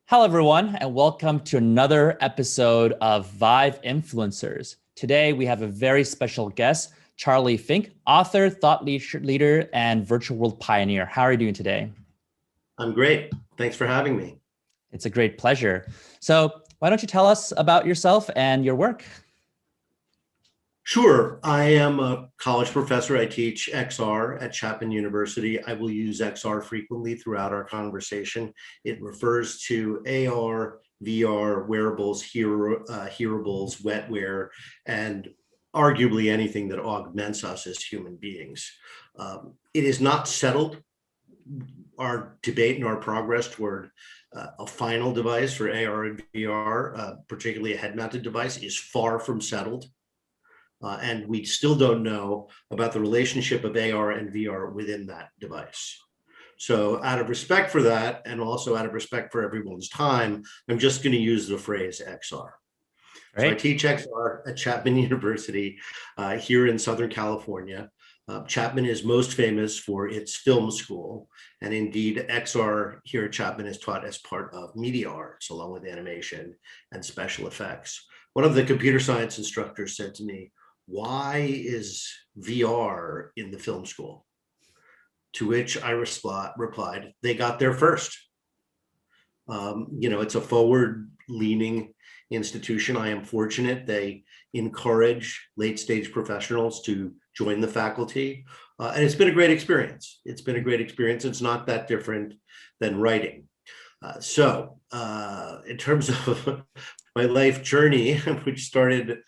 Hello, everyone, and welcome to another episode of VIVE Influencers. Today, we have a very special guest, Charlie Fink, author, thought leader, and virtual world pioneer. How are you doing today? I'm great. Thanks for having me. It's a great pleasure. So why don't you tell us about yourself and your work? Sure. I am a college professor. I teach XR at Chapman University. I will use XR frequently throughout our conversation. It refers to AR, VR, wearables, hearables, wetware, and arguably anything that augments us as human beings. It is not settled. Our debate and our progress toward a final device for AR and VR, particularly a head-mounted device, is far from settled. And we still don't know about the relationship of AR and VR within that device. So out of respect for that, and also out of respect for everyone's time, I'm just going to use the phrase XR. Right. So I teach XR at Chapman University here in Southern California. Chapman is most famous for its film school. And indeed, XR here at Chapman is taught as part of media arts, along with animation and special effects. One of the computer science instructors said to me, "Why is VR in the film school?" To which I replied, "They got there first." It's a forward-leaning institution. I am fortunate they encourage late-stage professionals to join the faculty. And it's been a great experience. It's not that different than writing. In terms of my life journey, which started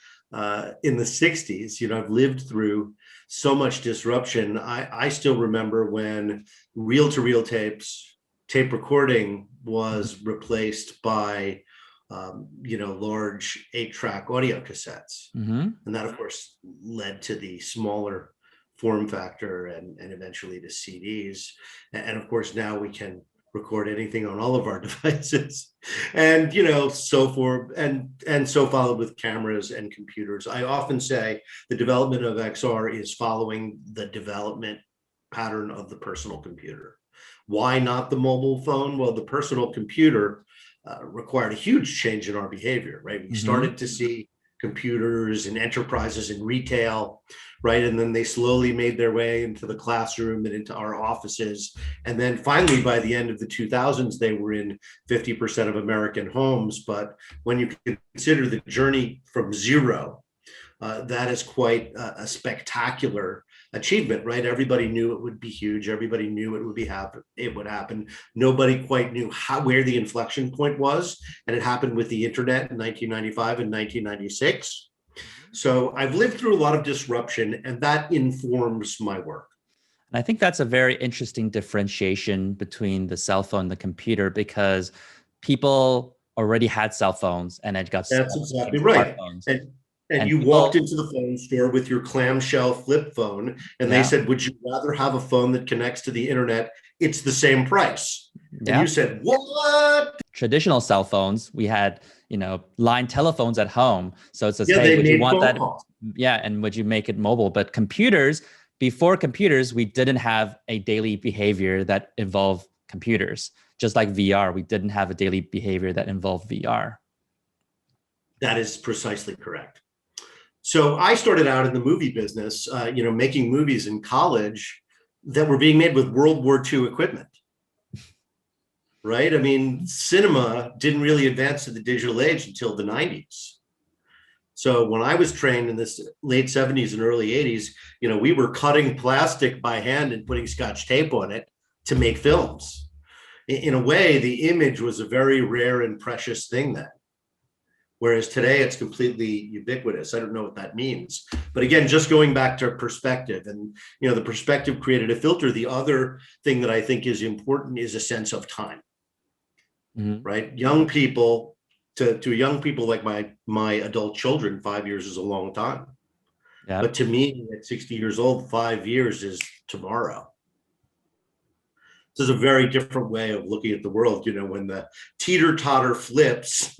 in the 60s, I've lived through so much disruption. I still remember when reel-to-reel tape recording was replaced by, large 8-track audio cassettes. Mm-hmm. And that, of course, led to the smaller form factor and eventually to CDs. And of course, now we can record anything on all of our devices, and so forth, and so followed with cameras and computers. I often say the development of XR is following the development pattern of the personal computer. Why not the mobile phone? Well, the personal computer required a huge change in our behavior, right? We started to see computers and enterprises in retail, right? And then they slowly made their way into the classroom and into our offices. And then finally, by the end of the 2000s, they were in 50% of American homes. But when you consider the journey from zero, that is quite a spectacular achievement, right? Everybody knew it would be huge. Everybody knew it would happen. Nobody quite knew where the inflection point was. And it happened with the internet in 1995 and 1996. So I've lived through a lot of disruption, and that informs my work. And I think that's a very interesting differentiation between the cell phone and the computer, because people already had cell phones and it got That's exactly right. And you walked into the phone store with your clamshell flip phone, and they said, "Would you rather have a phone that connects to the internet? It's the same price." And you said, "What?" Traditional cell phones, we had, line telephones at home. So it's would you want that? Calls. Yeah. And would you make it mobile? But before computers, we didn't have a daily behavior that involved computers. Just like VR, we didn't have a daily behavior that involved VR. That is precisely correct. So I started out in the movie business, making movies in college that were being made with World War II equipment, right? I mean, cinema didn't really advance to the digital age until the 90s. So when I was trained in the late 70s and early 80s, we were cutting plastic by hand and putting Scotch tape on it to make films. In a way, the image was a very rare and precious thing then. Whereas today it's completely ubiquitous. I don't know what that means. But again, just going back to perspective, and the perspective created a filter. The other thing that I think is important is a sense of time, right? Young people, to young people like my adult children, 5 years is a long time. Yeah. But to me, at 60 years old, 5 years is tomorrow. This is a very different way of looking at the world. When the teeter-totter flips,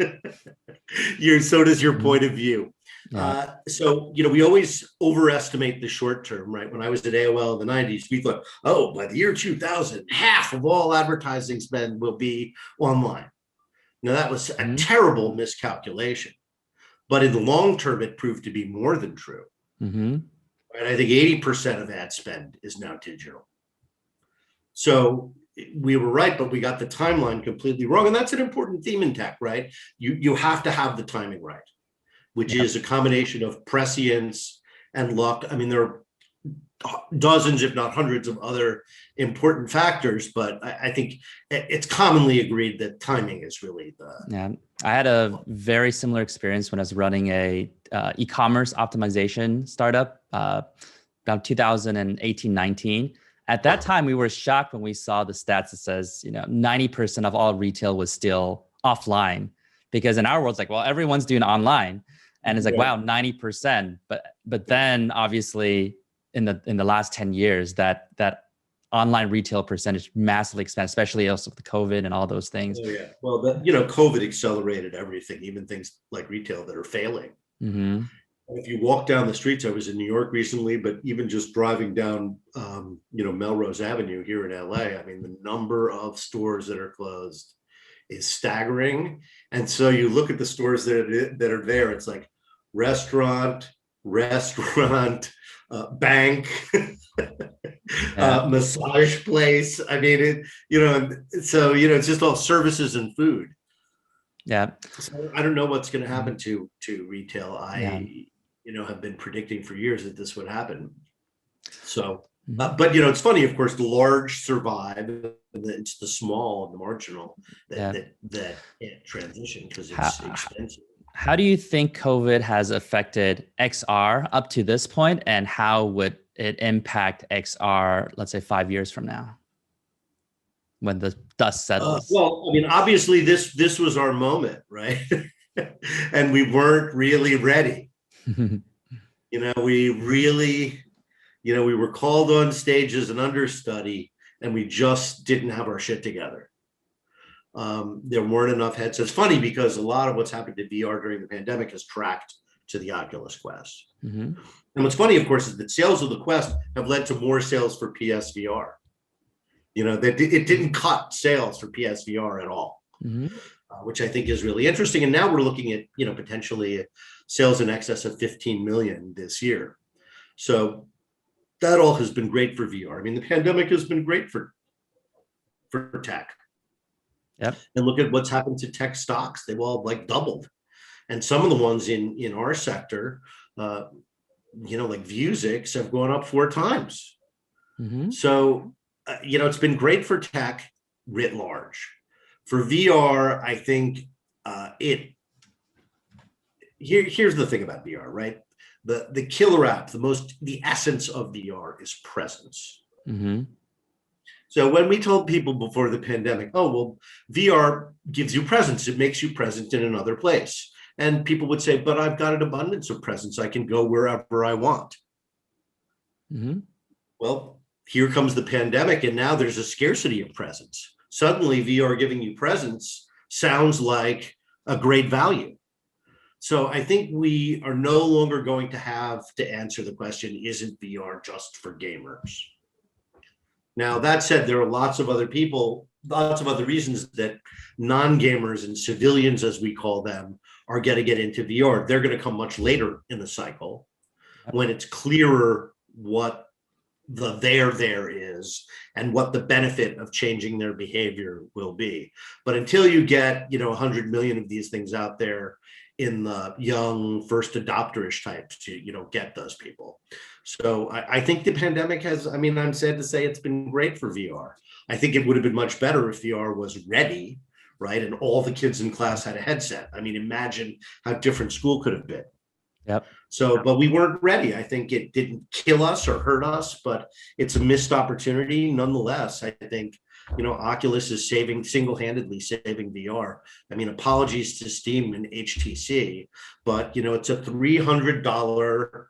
so does your point of view. Yeah. We always overestimate the short term, right? When I was at AOL in the 90s, we thought, by the year 2000, half of all advertising spend will be online. Now, that was a terrible miscalculation, but in the long term, it proved to be more than true. And I think 80% of ad spend is now digital. So we were right, but we got the timeline completely wrong. And that's an important theme in tech, right? You have to have the timing right, which is a combination of prescience and luck. I mean, there are dozens, if not hundreds, of other important factors, but I think it's commonly agreed that timing is really the... Yeah, I had a very similar experience when I was running a e-commerce optimization startup about 2018-19. At that time, we were shocked when we saw the stats that says, 90% of all retail was still offline, because in our world, it's like, well, everyone's doing online, and it's like, wow, 90%. But then obviously in the last 10 years, that online retail percentage massively expanded, especially also with the COVID and all those things. Oh, yeah. Well, COVID accelerated everything, even things like retail that are failing. If you walk down the streets, I was in New York recently, but even just driving down, Melrose Avenue here in LA, I mean, the number of stores that are closed is staggering. And so you look at the stores that are there, it's like restaurant, bank, massage place. I mean, it's just all services and food. Yeah. So I don't know what's going to happen to retail. I have been predicting for years that this would happen. So, but it's funny, of course, the large survive, it's the small and the marginal that can't transition because it's expensive. How do you think COVID has affected XR up to this point, and how would it impact XR, let's say 5 years from now, when the dust settles? Well, I mean, obviously this was our moment, right? And we weren't really ready. We were called on stage as an understudy, and we just didn't have our shit together. There weren't enough headsets. Funny, because a lot of what's happened to VR during the pandemic has tracked to the Oculus Quest. And what's funny, of course, is that sales of the Quest have led to more sales for PSVR. It didn't cut sales for PSVR at all, which I think is really interesting. And now we're looking at, potentially sales in excess of 15 million this year. So that all has been great for VR. I mean, the pandemic has been great for tech. Yep. And look at what's happened to tech stocks. They've all doubled. And some of the ones in our sector, like Vuzix, have gone up 4 times. So, it's been great for tech writ large. For VR, I think here's the thing about VR, right? The killer app, the essence of VR is presence. So when we told people before the pandemic, oh, well, VR gives you presence. It makes you present in another place. And people would say, but I've got an abundance of presence. I can go wherever I want. Well, here comes the pandemic, and now there's a scarcity of presence. Suddenly, VR giving you presence sounds like a great value. So I think we are no longer going to have to answer the question, isn't VR just for gamers? Now, that said, there are lots of other reasons that non-gamers and civilians, as we call them, are going to get into VR. They're going to come much later in the cycle, when it's clearer what the there is and what the benefit of changing their behavior will be. But until you get 100 million of these things out there in the young first adopterish types, you don't get those people. So I think the pandemic I'm sad to say, it's been great for VR. I think it would have been much better if VR was ready, right? And all the kids in class had a headset. I mean, imagine how different school could have been. Yep. So, but we weren't ready. I think it didn't kill us or hurt us, but it's a missed opportunity nonetheless. I think, Oculus is single-handedly saving VR. I mean, apologies to Steam and HTC, but, it's a $300,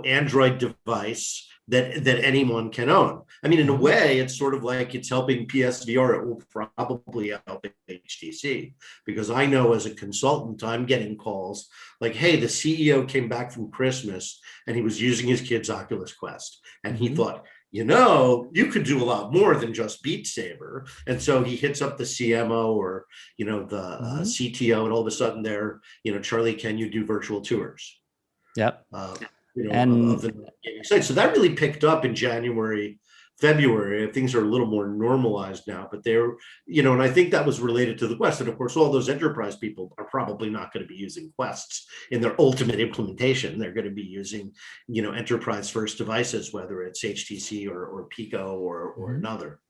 Android device that anyone can own. I mean, in a way, it's sort of like it's helping PSVR. It will probably help HTC, because I know as a consultant, I'm getting calls like, hey, the CEO came back from Christmas and he was using his kid's Oculus Quest. And he thought, you could do a lot more than just Beat Saber. And so he hits up the CMO or, the CTO, and all of a sudden they're, Charlie, can you do virtual tours? Yep. Of the gaming site. So that really picked up in January, February. Things are a little more normalized now, but they're, and I think that was related to the Quest. And of course, all those enterprise people are probably not going to be using Quests in their ultimate implementation. They're going to be using, enterprise first devices, whether it's HTC or Pico or another.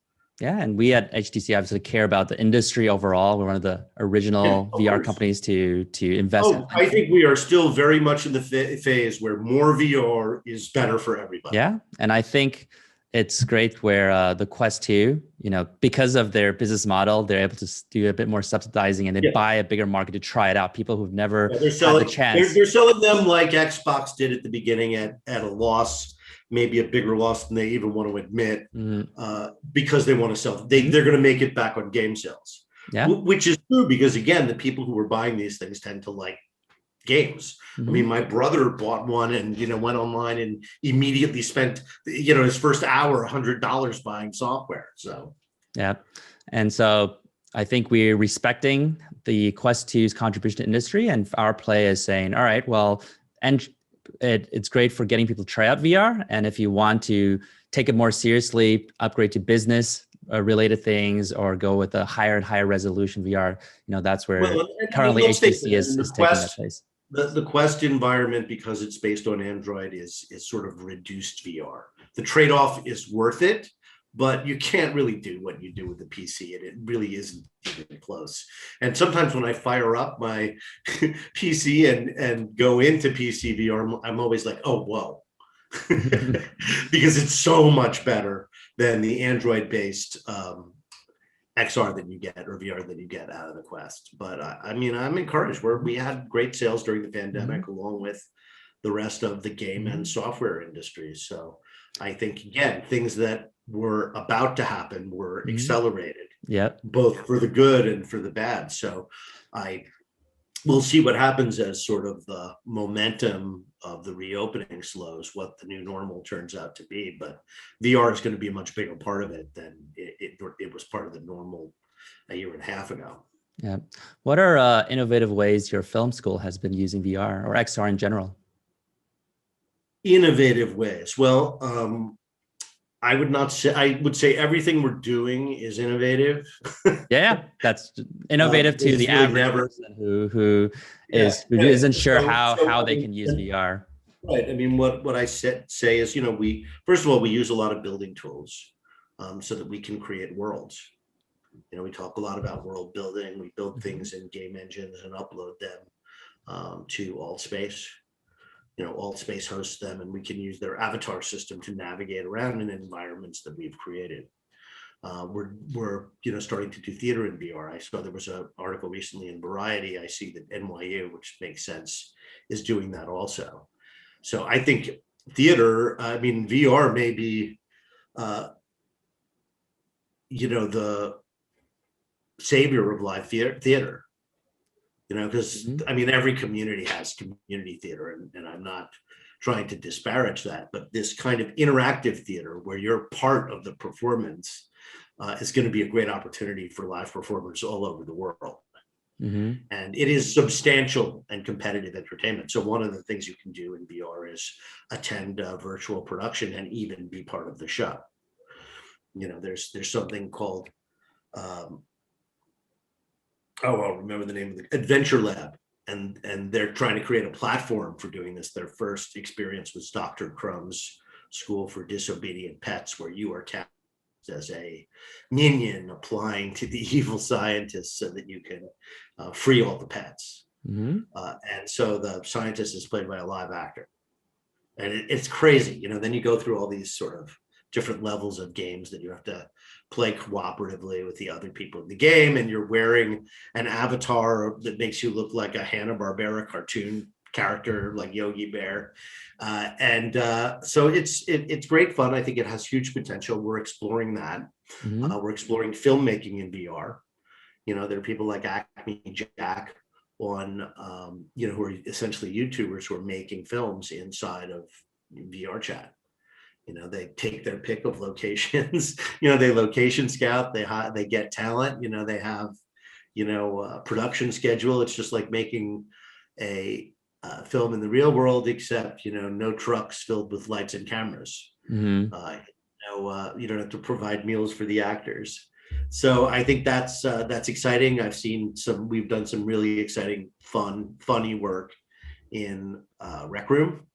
Yeah, and we at HTC obviously care about the industry overall. We're one of the original VR companies to invest. I think we are still very much in the phase where more VR is better for everybody. Yeah, and I think it's great where the Quest 2, because of their business model, they're able to do a bit more subsidizing and they buy a bigger market to try it out. People who've never had the chance. They're selling them like Xbox did at the beginning at a loss, maybe a bigger loss than they even want to admit, because they want to sell. They're going to make it back on game sales, which is true because, again, the people who are buying these things tend to like games. I mean, my brother bought one and, went online and immediately spent, his first hour, $100 buying software. So, yeah. And so I think we're respecting the Quest 2's contribution to industry, and our play is saying, all right, well, and it's great for getting people to try out VR. And if you want to take it more seriously, upgrade to business related things, or go with a higher and higher resolution VR, that's where currently HTC is taking that place. The Quest environment, because it's based on Android, is sort of reduced VR. The trade-off is worth it, but you can't really do what you do with the PC, and it really isn't even close. And sometimes when I fire up my PC and go into PC VR, I'm always like, oh, whoa, because it's so much better than the Android-based XR that you get, or VR that you get out of the Quest. But I'm encouraged. We had great sales during the pandemic, along with the rest of the game and software industries. So I think, again, things that were about to happen were accelerated, both for the good and for the bad. So we'll see what happens as sort of the momentum of the reopening slows, what the new normal turns out to be. But VR is going to be a much bigger part of it than it was part of the normal a year and a half ago. Yeah. What are innovative ways your film school has been using VR or XR in general? Innovative ways. Well, I would say everything we're doing is innovative. Yeah, that's innovative to the average person who isn't sure how they can use VR. Right. I mean, what I say is, we first of all, we use a lot of building tools so that we can create worlds. We talk a lot about world building. We build things in game engines and upload them to AltSpace. AltSpace hosts them, and we can use their avatar system to navigate around in environments that we've created. We're starting to do theater in VR. I saw there was an article recently in Variety. I see that NYU, which makes sense, is doing that also. So I think theater, VR may be, the savior of live theater. Because every community has community theater, and I'm not trying to disparage that, but this kind of interactive theater where you're part of the performance is going to be a great opportunity for live performers all over the world. And it is substantial and competitive entertainment. So one of the things you can do in VR is attend a virtual production and even be part of the show. There's something called I'll remember the name of the Adventure Lab, and they're trying to create a platform for doing this. Their first experience was Dr. Crumb's School for Disobedient Pets, where you are cast as a minion applying to the evil scientists so that you can free all the pets. And so the scientist is played by a live actor, and it's crazy. Then you go through all these sort of different levels of games that you have to play cooperatively with the other people in the game, and you're wearing an avatar that makes you look like a Hanna-Barbera cartoon character like Yogi Bear, so it's great fun. I think it has huge potential. We're exploring that. We're exploring filmmaking in VR. There are people like Acme Jack on who are essentially YouTubers who are making films inside of VR chat. They take their pick of locations. They location scout. They get talent. They have production schedule. It's just like making a film in the real world, except no trucks filled with lights and cameras. You don't have to provide meals for the actors. So I think that's exciting. We've done some really exciting, funny work in Rec Room,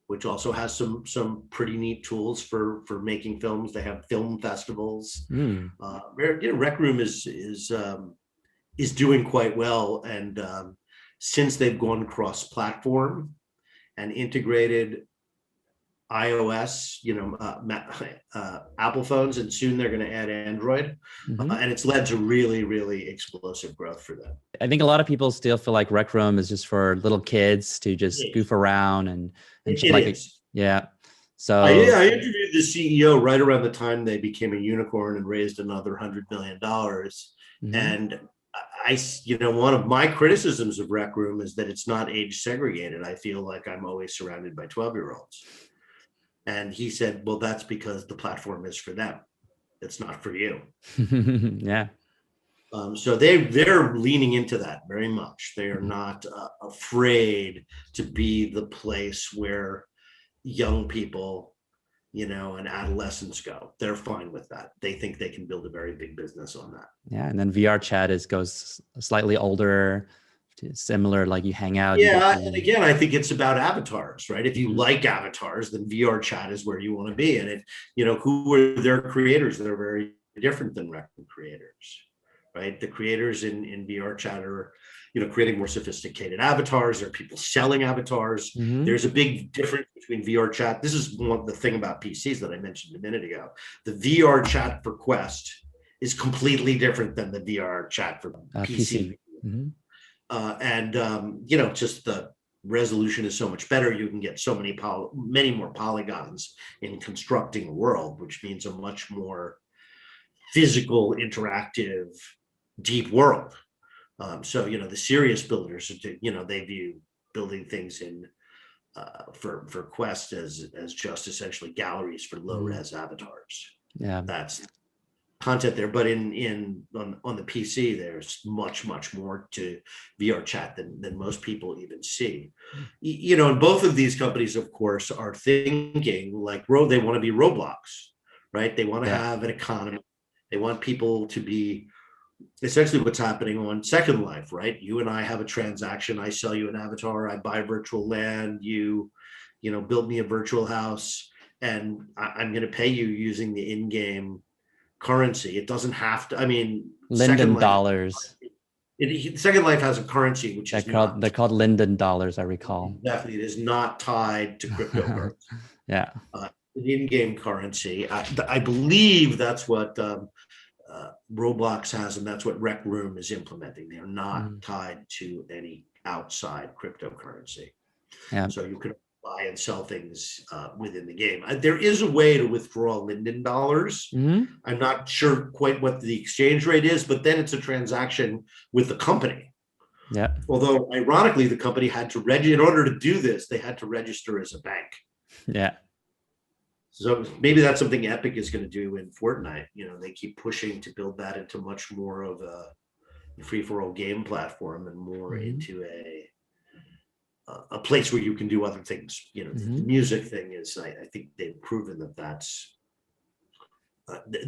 which also has some pretty neat tools for making films. They have film festivals. Rec Room is doing quite well, and since they've gone cross-platform and integrated iOS, Apple phones, and soon they're going to add Android, and it's led to really, really explosive growth for them. I think a lot of people still feel like Rec Room is just for little kids to just goof around and yeah. So I interviewed the CEO right around the time they became a unicorn and raised another $100 million, and one of my criticisms of Rec Room is that it's not age segregated. I feel like I'm always surrounded by 12-year-olds. And he said, well, that's because the platform is for them. It's not for you. Yeah. So they're leaning into that very much. They are not afraid to be the place where young people, and adolescents go. They're fine with that. They think they can build a very big business on that. Yeah. And then VR chat goes slightly older, similar, like you hang out. Yeah, and again, I think it's about avatars, right? If you like avatars, then VR chat is where you want to be. And who are their creators? They're very different than Rec Room creators, right? The creators in VR chat are, creating more sophisticated avatars. There are people selling avatars. There's a big difference between VR chat. This is the thing about PCs that I mentioned a minute ago. The VR chat for Quest is completely different than the VR chat for PC. Just the resolution is so much better. You can get so many more polygons in constructing a world, which means a much more physical, interactive, deep world. So the serious builders, they view building things in for Quest as just essentially galleries for low res avatars. Yeah, that's content there, but on the PC, there's much more to VR chat than most people even see. And both of these companies, of course, are thinking like they want to be Roblox, right? They want to have an economy. They want people to be essentially what's happening on Second Life, right? You and I have a transaction. I sell you an avatar. I buy virtual land. You build me a virtual house, and I'm going to pay you using the in-game currency. It doesn't have to. I mean, Linden dollars. Second Life has a currency which they're called Linden dollars, I recall. Definitely, it is not tied to cryptocurrency. Yeah, an in-game currency. I believe that's what Roblox has, and that's what Rec Room is implementing. They are not tied to any outside cryptocurrency. Yeah. So you can buy and sell things within the game. There is a way to withdraw Linden dollars. I'm not sure quite what the exchange rate is, but then it's a transaction with the company. Yeah. Although ironically, the company had to register. In order to do this, they had to register as a bank. Yeah. So maybe that's something Epic is going to do in Fortnite. They keep pushing to build that into much more of a free-for-all game platform and more into a place where you can do other things. The music thing is, I think they've proven that's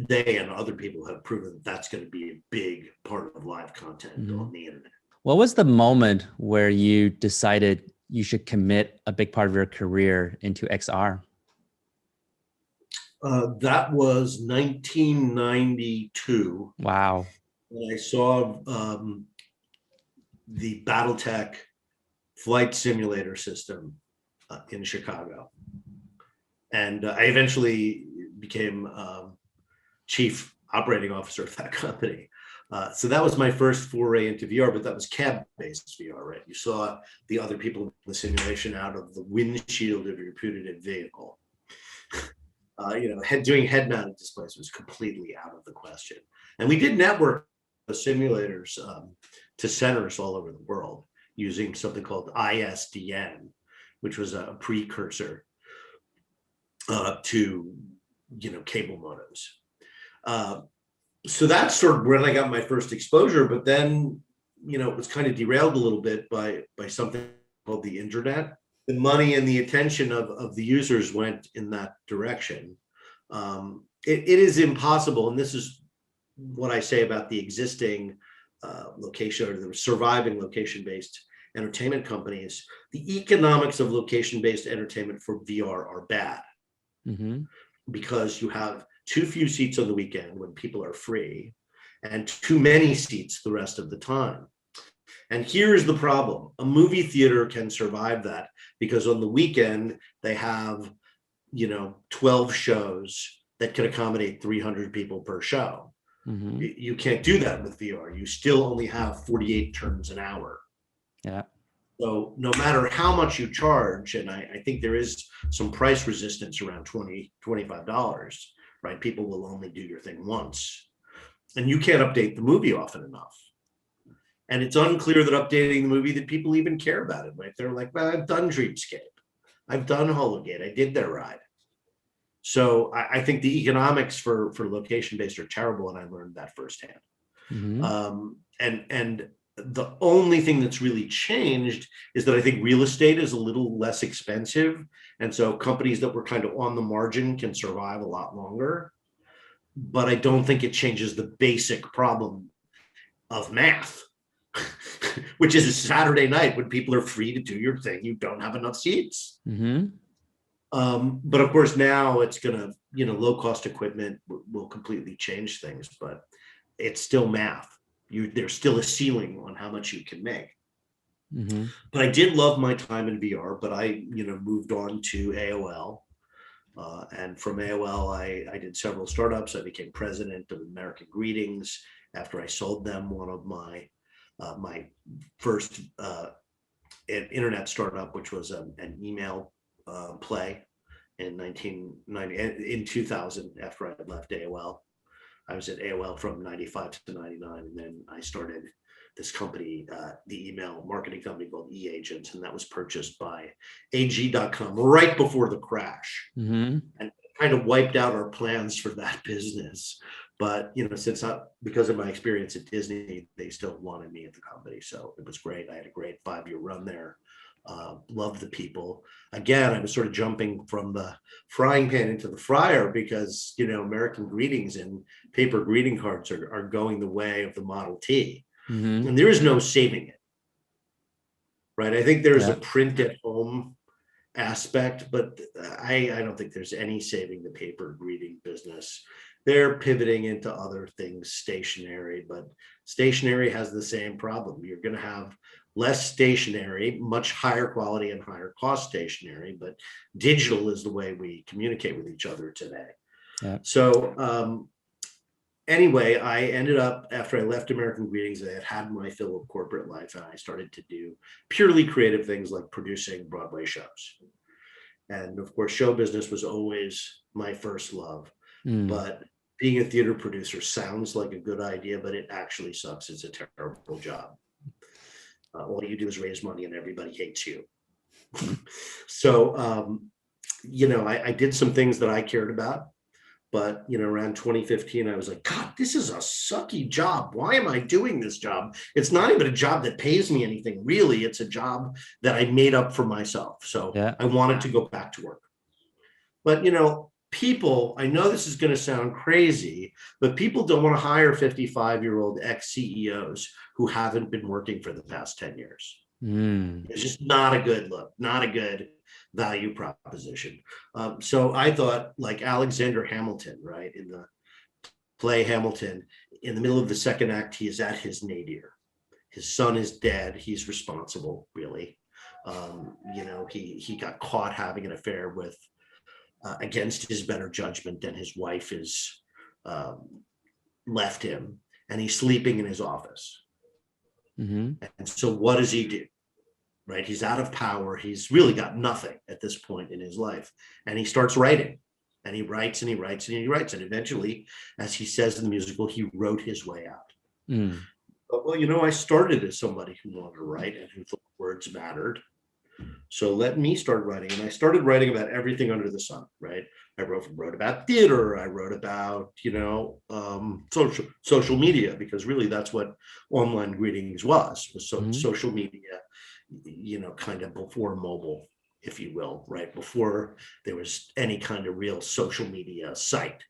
they and other people have proven that's going to be a big part of live content on the internet. What was the moment where you decided you should commit a big part of your career into XR? That was 1992. Wow. When I saw the BattleTech flight simulator system in Chicago. And I eventually became chief operating officer of that company. So that was my first foray into VR, but that was cab-based VR, right? You saw the other people in the simulation out of the windshield of your putative vehicle. Doing head-mounted displays was completely out of the question. And we did network simulators to centers all over the world using something called ISDN, which was a precursor to, cable modems. So that's sort of when I got my first exposure, but then, it was kind of derailed a little bit by something called the internet. The money and the attention of the users went in that direction. It is impossible, and this is what I say about the existing location or the surviving location-based entertainment companies. The economics of location-based entertainment for VR are bad, because you have too few seats on the weekend when people are free and too many seats the rest of the time. And here's the problem. A movie theater can survive that because on the weekend they have, 12 shows that can accommodate 300 people per show. You can't do that with VR. You still only have 48 turns an hour. Yeah. So no matter how much you charge, and I think there is some price resistance around $20, $25, right? People will only do your thing once, and you can't update the movie often enough. And it's unclear that updating the movie that people even care about it. Right? They're like, well, I've done Dreamscape. I've done Hologate. I did their ride. So I think the economics for location-based are terrible, and I learned that firsthand. And the only thing that's really changed is that I think real estate is a little less expensive. And so companies that were kind of on the margin can survive a lot longer. But I don't think it changes the basic problem of math, which is a Saturday night when people are free to do your thing. You don't have enough seats. But of course, now it's going to, low cost equipment will completely change things, but it's still math. There's still a ceiling on how much you can make. But I did love my time in VR, but I, moved on to AOL. And from AOL, I did several startups. I became president of American Greetings after I sold them one of my first internet startup, which was an email play in 2000 after I left AOL. I was at AOL from 95 to 99, and then I started this company, the email marketing company called eAgent, and that was purchased by AG.com right before the crash, and kind of wiped out our plans for that business. But because of my experience at Disney, they still wanted me at the company, so it was great. I had a great 5-year run there. Loved the people. Again, I was sort of jumping from the frying pan into the fryer because, American Greetings and paper greeting cards are going the way of the Model T. And there is no saving it, right? I think there's a print at home aspect, but I don't think there's any saving the paper greeting business. They're pivoting into other things, stationery, but stationery has the same problem. You're going to have less stationery, much higher quality and higher cost stationery, but digital is the way we communicate with each other today. So anyway, I ended up, after I left American Greetings, I had my fill of corporate life, and I started to do purely creative things like producing Broadway shows. And of course, show business was always my first love. But being a theater producer sounds like a good idea, but it actually sucks. It's a terrible job. All you do is raise money and everybody hates you. So, I did some things that I cared about, but, around 2015, I was like, God, this is a sucky job. Why am I doing this job? It's not even a job that pays me anything, really. It's a job that I made up for myself. So I wanted to go back to work. But, people, I know this is going to sound crazy, but people don't want to hire 55-year-old ex-CEOs who haven't been working for the past 10 years. It's just not a good look, not a good value proposition. So I thought, like Alexander Hamilton, right, in the play Hamilton, in the middle of the second act, he is at his nadir. His son is dead. He's responsible, really. He got caught having an affair with against his better judgment, and his wife is left him, and he's sleeping in his office. And so what does he do? Right? He's out of power. He's really got nothing at this point in his life. And he starts writing, and he writes and he writes and he writes. And eventually, as he says in the musical, he wrote his way out. But, I started as somebody who wanted to write and who thought words mattered. So let me start writing. And I started writing about everything under the sun, right? I wrote about theater. I wrote about, social media, because really that's what online greetings was social media, kind of before mobile, if you will, right? Before there was any kind of real social media site.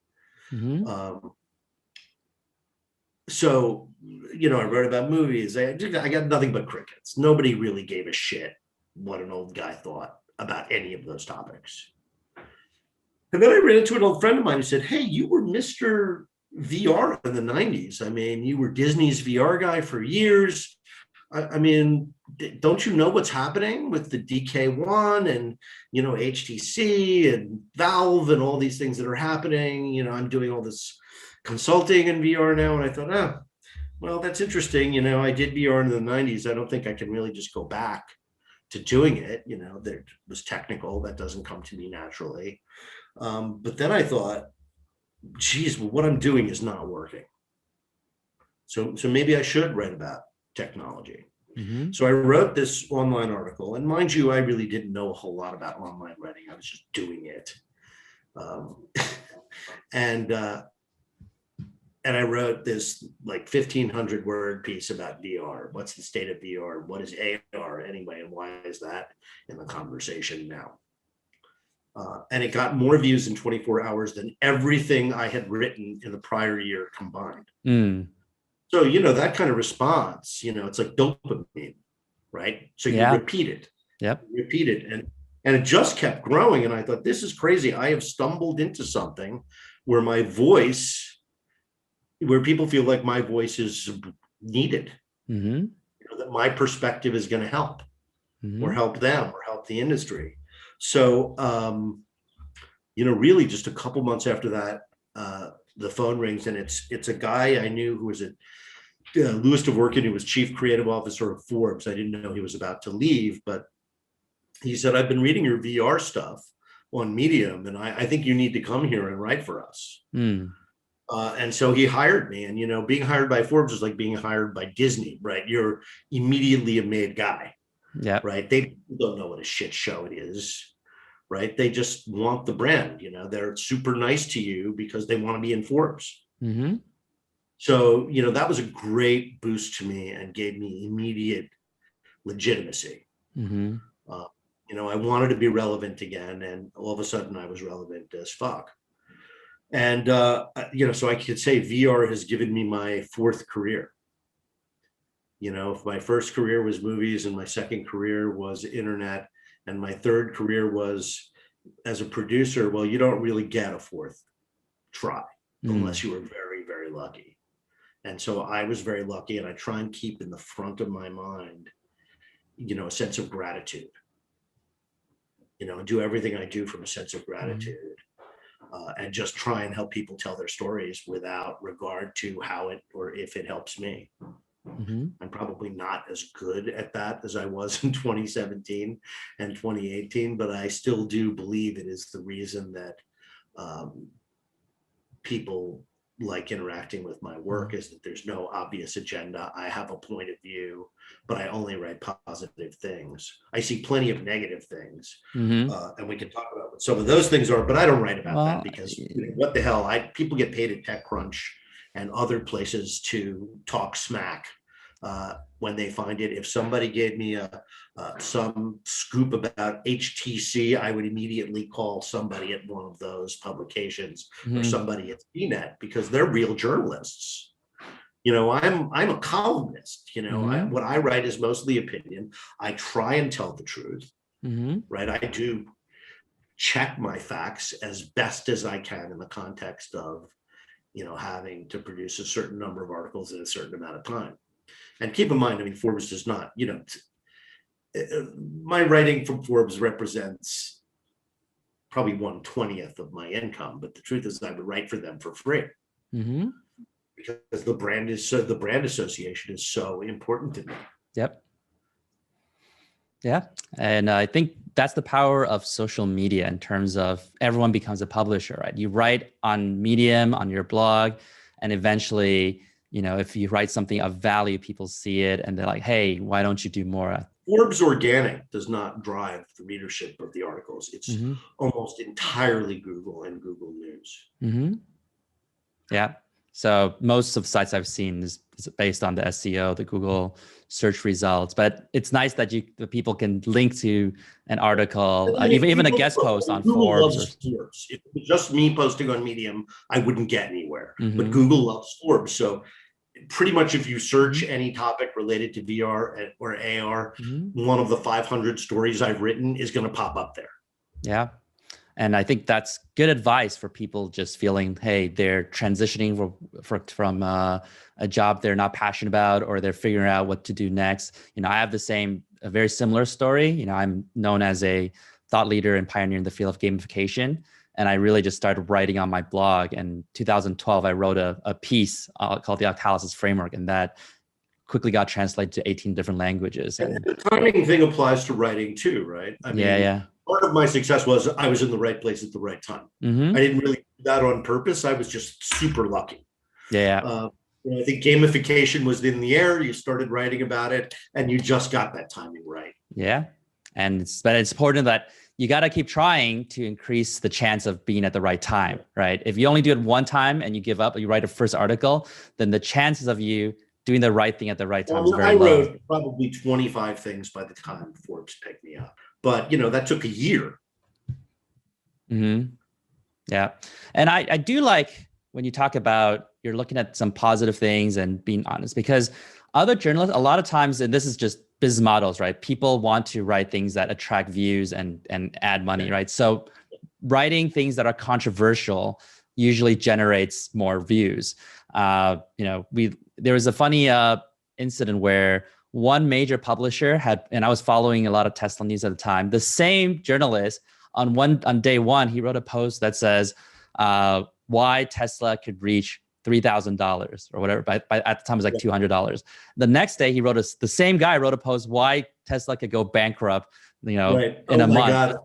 So, I wrote about movies. I got nothing but crickets. Nobody really gave a shit what an old guy thought about any of those topics. And then I ran into an old friend of mine who said, hey, you were Mr. VR in the 90s. I mean, you were Disney's VR guy for years. I mean, don't you know what's happening with the DK1 and, HTC and Valve and all these things that are happening? I'm doing all this consulting in VR now. And I thought, oh, well, that's interesting. I did VR in the 90s. I don't think I can really just go back to doing it. That was technical. That doesn't come to me naturally. But then I thought, geez, well, what I'm doing is not working. So maybe I should write about technology. So I wrote this online article, and mind you, I really didn't know a whole lot about online writing. I was just doing it. And I wrote this like 1,500 word piece about VR. What's the state of VR? What is AR anyway? And why is that in the conversation now? And it got more views in 24 hours than everything I had written in the prior year combined. So, that kind of response, it's like dopamine, right? So you repeat it. Yep. Repeat it. And it just kept growing. And I thought, this is crazy. I have stumbled into something where my voice, where people feel like my voice is needed. That my perspective is going to help or help them or help the industry. So, really just a couple months after that, the phone rings, and it's a guy I knew who was at Louis Dvorkin, who was chief creative officer of Forbes. I didn't know he was about to leave, but he said, I've been reading your VR stuff on Medium, and I think you need to come here and write for us. And so he hired me, and, being hired by Forbes is like being hired by Disney, right? You're immediately a made guy. Yeah. Right. They don't know what a shit show it is. Right. They just want the brand. They're super nice to you because they want to be in Forbes. So, that was a great boost to me and gave me immediate legitimacy. I wanted to be relevant again. And all of a sudden I was relevant as fuck. And, so I could say VR has given me my fourth career. If my first career was movies and my second career was internet and my third career was as a producer, well, you don't really get a fourth try unless you were very, very lucky. And so I was very lucky, and I try and keep in the front of my mind, a sense of gratitude, and do everything I do from a sense of gratitude. And just try and help people tell their stories without regard to how it or if it helps me. I'm probably not as good at that as I was in 2017 and 2018, but I still do believe it is the reason that people like interacting with my work, is that there's no obvious agenda. I have a point of view, but I only write positive things. I see plenty of negative things, and we can talk about what some of those things are, but I don't write about that because what the hell? People get paid at TechCrunch and other places to talk smack when they find it. If somebody gave me some scoop about HTC, I would immediately call somebody at one of those publications or somebody at CNET, because they're real journalists. I'm a columnist. What I write is mostly opinion. I try and tell the truth, right? I do check my facts as best as I can in the context of having to produce a certain number of articles in a certain amount of time. And keep in mind, Forbes does not, my writing from Forbes represents probably 1/20th of my income, but the truth is I would write for them for free because the brand association is so important to me. Yep. Yeah. And I think that's the power of social media in terms of everyone becomes a publisher, right? You write on Medium, on your blog, and eventually, if you write something of value, people see it and they're like, hey, why don't you do more Forbes organic does not drive the readership of the articles. It's almost entirely Google and Google News. Yeah. So most of the sites I've seen is based on the SEO, the Google search results. But it's nice that the people can link to an article, even a guest post on Google Forbes. Loves Forbes. If it was just me posting on Medium, I wouldn't get anywhere. But Google loves Forbes. So pretty much if you search any topic related to VR or AR, one of the 500 stories I've written is going to pop up there. Yeah. And I think that's good advice for people just feeling, hey, they're transitioning from a job they're not passionate about, or they're figuring out what to do next. I have a very similar story. I'm known as a thought leader and pioneer in the field of gamification. And I really just started writing on my blog. In 2012, I wrote a piece called the Octalysis Framework, and that quickly got translated to 18 different languages. And the timing thing applies to writing too, right? Part of my success was I was in the right place at the right time. I didn't really do that on purpose. I was just super lucky. I think gamification was in the air. You started writing about it, and you just got that timing right. Yeah, but it's important that you got to keep trying to increase the chance of being at the right time, right? If you only do it one time and you give up, or you write a first article, then the chances of you doing the right thing at the right time is very low. I wrote probably 25 things by the time Forbes picked me up. But, that took a year. Yeah. And I do like when you talk about you're looking at some positive things and being honest, because other journalists, a lot of times, and this is just business models, right? People want to write things that attract views and add money, right? So writing things that are controversial usually generates more views. There was a funny incident where one major publisher and I was following a lot of Tesla news at the time, the same journalist on day one, he wrote a post that says why Tesla could reach $3,000 or whatever. At the time it was like $200. The next day the same guy wrote a post why Tesla could go bankrupt, in a month. God.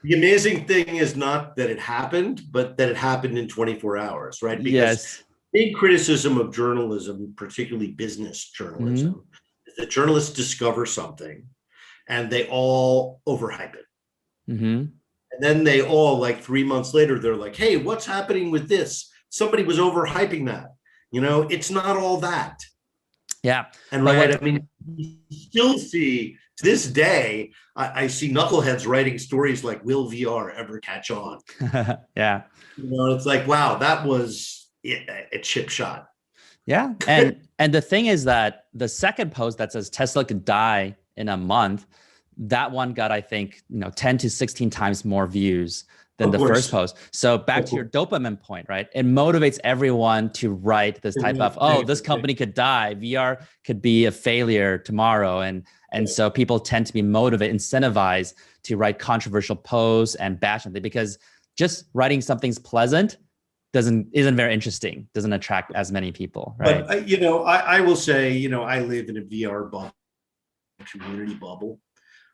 The amazing thing is not that it happened, but that it happened in 24 hours, right? Because big criticism of journalism, particularly business journalism, is that journalists discover something and they all overhype it. And then they all, like 3 months later, they're like, hey, what's happening with this? Somebody was overhyping that. It's not all that. Yeah. And you still see, to this day, I see knuckleheads writing stories like, will VR ever catch on? Yeah. It's like, wow, that was a chip shot. Yeah. And the thing is that the second post that says Tesla could die in a month, that one got, I think, 10 to 16 times more views than the first post. So back to your dopamine point, right? It motivates everyone to write this type of, this company could die. VR could be a failure tomorrow. And so people tend to be motivated, incentivized to write controversial posts and bash something, because just writing something's pleasant isn't very interesting, doesn't attract as many people, right? But, I will say, I live in a VR bubble, community bubble.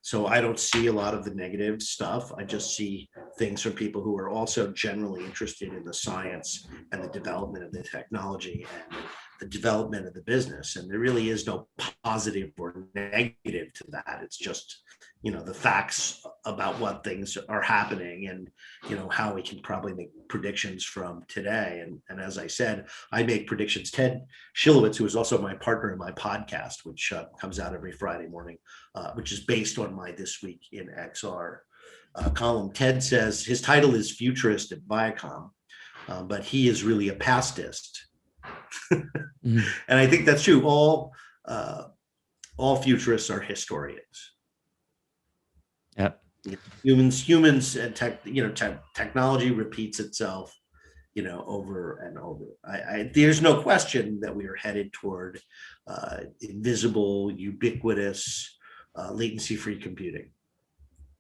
So I don't see a lot of the negative stuff. I just see things from people who are also generally interested in the science and the development of the technology and the development of the business. And there really is no positive or negative to that. It's just, the facts about what things are happening and, how we can probably make predictions from today. And as I said, I make predictions. Ted Shilowitz, who is also my partner in my podcast, which comes out every Friday morning, which is based on my This Week in XR column. Ted says his title is Futurist at Viacom, but he is really a pastist. And I think that's true. All futurists are historians. Yeah. Humans and technology repeats itself, over and over. There's no question that we are headed toward invisible, ubiquitous, latency-free computing.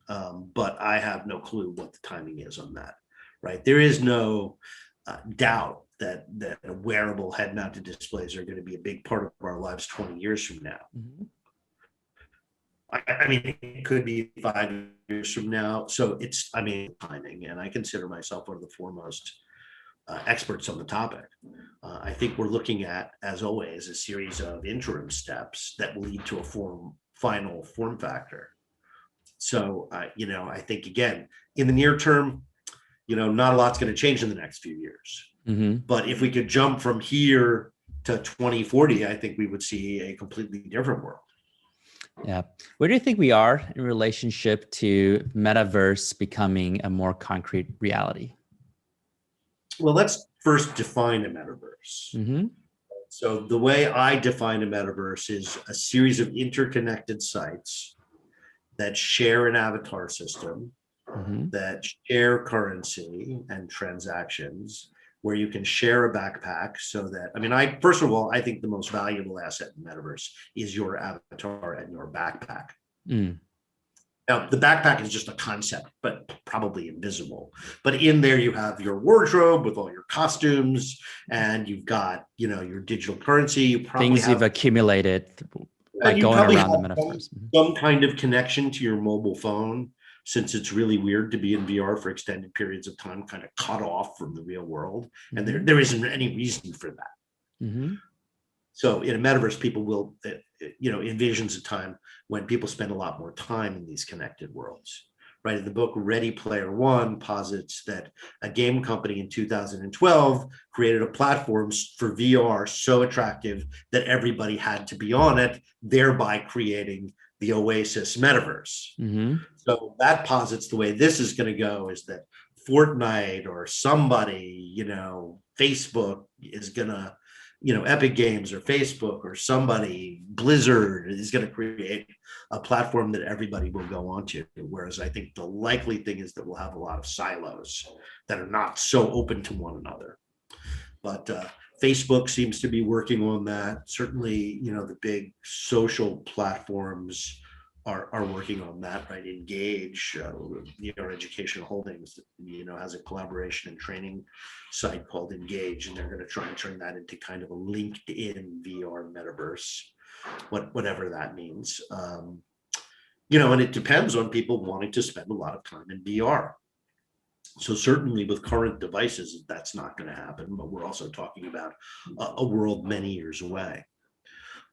But I have no clue what the timing is on that, right? There is no doubt that wearable head-mounted displays are going to be a big part of our lives 20 years from now. It could be 5 years from now. So it's, timing, and I consider myself one of the foremost experts on the topic. I think we're looking at, as always, a series of interim steps that will lead to a final form factor. So, I think, again, in the near term, not a lot's going to change in the next few years. But if we could jump from here to 2040, I think we would see a completely different world. Yeah. Where do you think we are in relationship to Metaverse becoming a more concrete reality? Well, let's first define a Metaverse. So the way I define a Metaverse is a series of interconnected sites that share an avatar system, that share currency and transactions, where you can share a backpack so that, first of all, I think the most valuable asset in Metaverse is your avatar and your backpack. Now, the backpack is just a concept, but probably invisible. But in there, you have your wardrobe with all your costumes, and you've got, your digital currency. You probably things you've accumulated by going around the Metaverse. Some kind of connection to your mobile phone, since it's really weird to be in VR for extended periods of time, kind of cut off from the real world. And there isn't any reason for that. So in a Metaverse, people will, envisions a time when people spend a lot more time in these connected worlds, right? In the book Ready Player One posits that a game company in 2012 created a platform for VR so attractive that everybody had to be on it, thereby creating the Oasis Metaverse. So that posits the way this is going to go is that Fortnite or somebody, Facebook is going to, Epic Games or Facebook or somebody, Blizzard is going to create a platform that everybody will go onto. Whereas I think the likely thing is that we'll have a lot of silos that are not so open to one another. But Facebook seems to be working on that. Certainly, the big social platforms are working on that, right? Engage, our Educational Holdings, has a collaboration and training site called Engage, and they're going to try and turn that into kind of a LinkedIn VR metaverse, whatever that means. And it depends on people wanting to spend a lot of time in VR. So certainly with current devices, that's not going to happen, but we're also talking about a world many years away.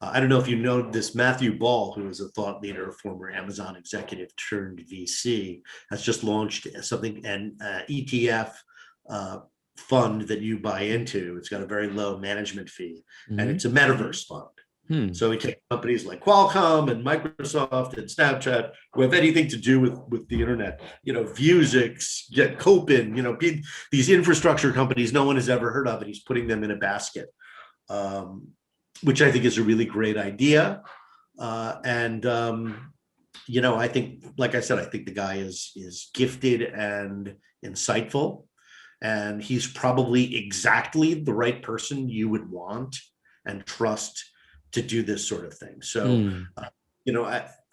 I don't know if you know this, Matthew Ball, who is a thought leader, former Amazon executive turned VC, has just launched something, an ETF fund that you buy into. It's got a very low management fee, and it's a Metaverse fund. So we take companies like Qualcomm and Microsoft and Snapchat who have anything to do with the internet, Vuzix, Kopin, these infrastructure companies no one has ever heard of, and he's putting them in a basket. Which I think is a really great idea. I think, like I said, I think the guy is gifted and insightful, and he's probably exactly the right person you would want and trust to do this sort of thing. So,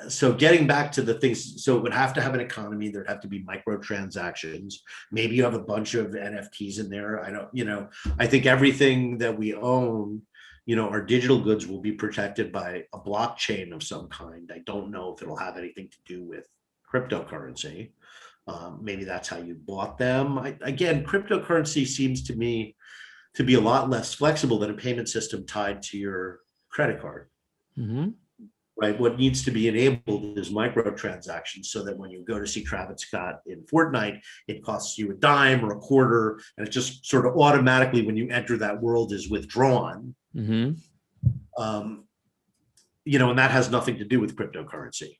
so getting back to the things, so it would have to have an economy. There'd have to be microtransactions. Maybe you have a bunch of NFTs in there. I think everything that we own, our digital goods will be protected by a blockchain of some kind. I don't know if it'll have anything to do with cryptocurrency. Maybe that's how you bought them. Again, cryptocurrency seems to me to be a lot less flexible than a payment system tied to your credit card. Right? What needs to be enabled is microtransactions, so that when you go to see Travis Scott in Fortnite, it costs you a dime or a quarter, and it just sort of automatically, when you enter that world, is withdrawn. And that has nothing to do with cryptocurrency.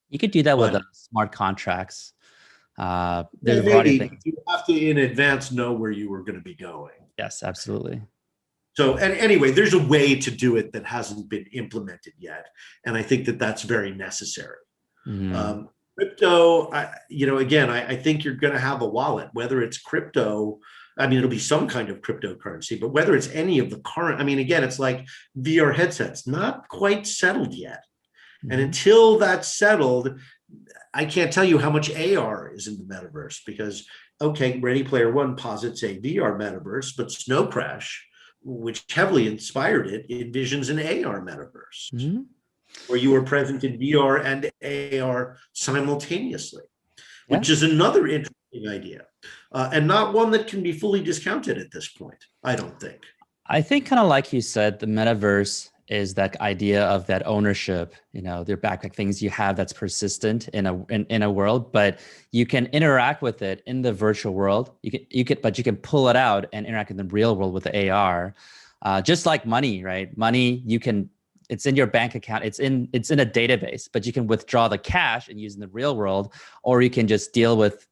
You could do that with smart contracts. There's a variety of things. You have to in advance know where you were going to be going. Yes, absolutely. So, and anyway, there's a way to do it that hasn't been implemented yet, and I think that that's very necessary. Crypto, again, I think you're going to have a wallet, whether it's crypto. It'll be some kind of cryptocurrency, but whether it's any of the current, again, it's like VR headsets, not quite settled yet. And until that's settled, I can't tell you how much AR is in the metaverse, because, okay, Ready Player One posits a VR metaverse, but Snow Crash, which heavily inspired it, envisions an AR metaverse where you are present in VR and AR simultaneously, which is another interesting idea, and not one that can be fully discounted at this point, I don't think. I think kind of like you said, the metaverse is that idea of that ownership, their backpack things you have that's persistent in a world, but you can interact with it in the virtual world. But you can pull it out and interact in the real world with the AR. Just like money, right? Money, it's in your bank account, it's in a database, but you can withdraw the cash and use in the real world, or you can just deal with,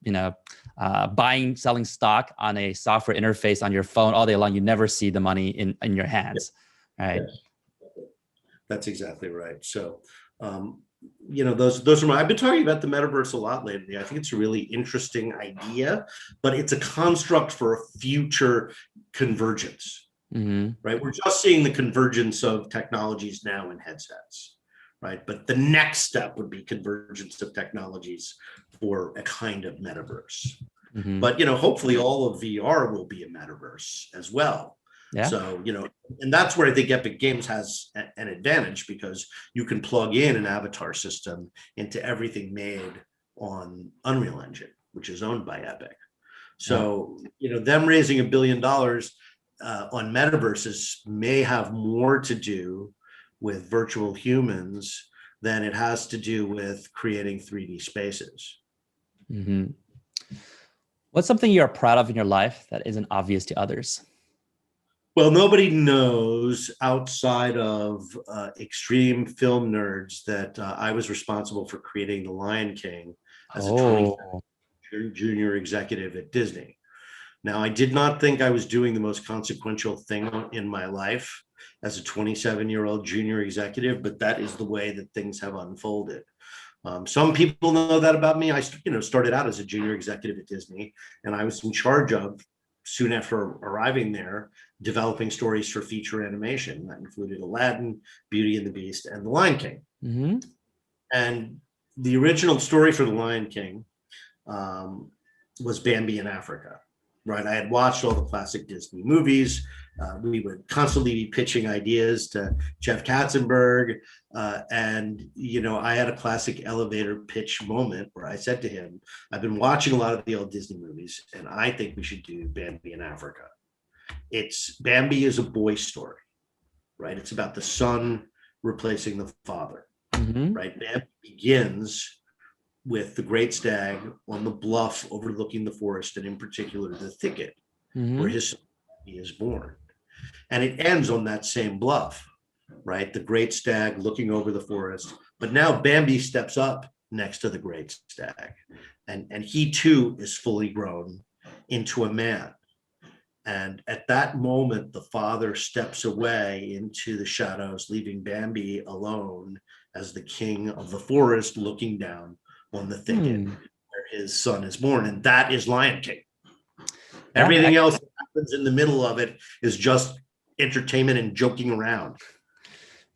buying, selling stock on a software interface on your phone all day long. You never see the money in your hands, right? Yes. That's exactly right. So, those are I've been talking about the metaverse a lot lately. I think it's a really interesting idea, but it's a construct for a future convergence, right? We're just seeing the convergence of technologies now in headsets, right? But the next step would be convergence of technologies for a kind of metaverse. But, hopefully all of VR will be a metaverse as well. Yeah. So, and that's where I think Epic Games has an advantage, because you can plug in an avatar system into everything made on Unreal Engine, which is owned by Epic. So, them raising $1 billion on metaverses may have more to do with virtual humans than it has to do with creating 3D spaces. What's something you're proud of in your life that isn't obvious to others? Well, nobody knows outside of extreme film nerds that I was responsible for creating The Lion King as a 20 junior executive at Disney. Now, I did not think I was doing the most consequential thing in my life as a 27-year-old junior executive, but that is the way that things have unfolded. Some people know that about me. I started out as a junior executive at Disney, and I was in charge of, soon after arriving there, developing stories for feature animation. That included Aladdin, Beauty and the Beast, and The Lion King. And the original story for The Lion King was Bambi in Africa, right? I had watched all the classic Disney movies. We would constantly be pitching ideas to Jeff Katzenberg. And I had a classic elevator pitch moment where I said to him, I've been watching a lot of the old Disney movies, and I think we should do Bambi in Africa. Bambi is a boy story, right? It's about the son replacing the father, right? Bambi begins with the great stag on the bluff overlooking the forest, and in particular the thicket where his son is born. And it ends on that same bluff, right? The great stag looking over the forest. But now Bambi steps up next to the great stag, and he too is fully grown into a man. And at that moment, the father steps away into the shadows, leaving Bambi alone as the king of the forest, looking down on the thicket where his son is born. And that is Lion King. Everything else that happens in the middle of it is just entertainment and joking around.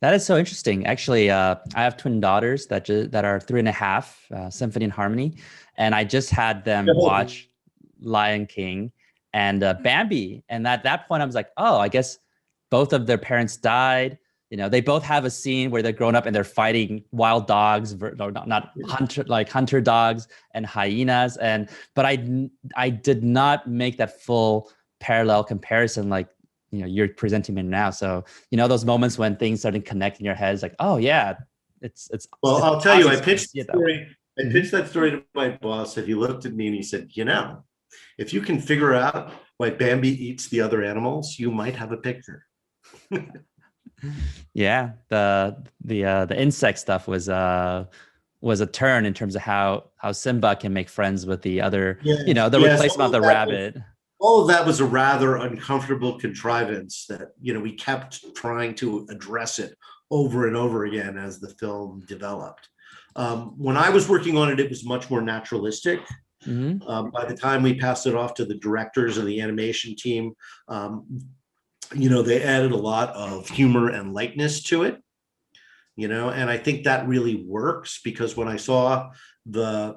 That is so interesting. Actually, I have twin daughters that are 3.5, Symphony and Harmony, and I just had them watch Lion King and Bambi. And at that point, I was like, oh, I guess both of their parents died. They both have a scene where they're grown up and they're fighting wild dogs, not hunter dogs and hyenas. But I did not make that full parallel comparison like you're presenting me now. So those moments when things start to connect in your head, it's like, oh yeah, it's. Well, I'll tell you, I pitched that story to my boss, and he looked at me and he said, if you can figure out why Bambi eats the other animals, you might have a picture. Yeah, the insect stuff was a turn in terms of how Simba can make friends with the other, the replacement of the rabbit. All of that was a rather uncomfortable contrivance that, we kept trying to address it over and over again as the film developed. When I was working on it, it was much more naturalistic. By the time we passed it off to the directors and the animation team, they added a lot of humor and lightness to it, and I think that really works, because when I saw the,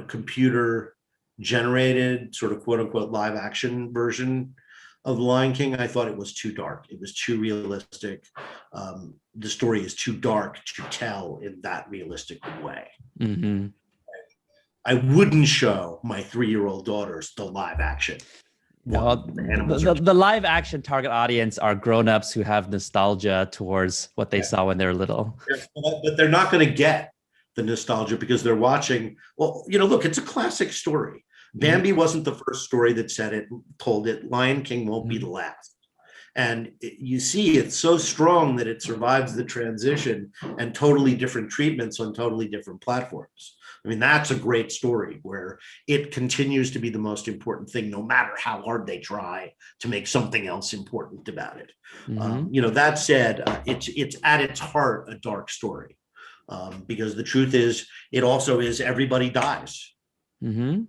computer generated sort of quote unquote live action version of The Lion King, I thought it was too dark. It was too realistic. The story is too dark to tell in that realistic way. I wouldn't show my 3-year-old daughters the live action. Well, the live action target audience are grown-ups who have nostalgia towards what they saw when they were little. Yes, but they're not going to get the nostalgia because they're watching. Well, look, it's a classic story. Bambi wasn't the first story that told it. Lion King won't be the last. And you see it's so strong that it survives the transition and totally different treatments on totally different platforms. I mean, that's a great story where it continues to be the most important thing, no matter how hard they try to make something else important about it. That said, it's at its heart a dark story, because the truth is, it also is everybody dies. You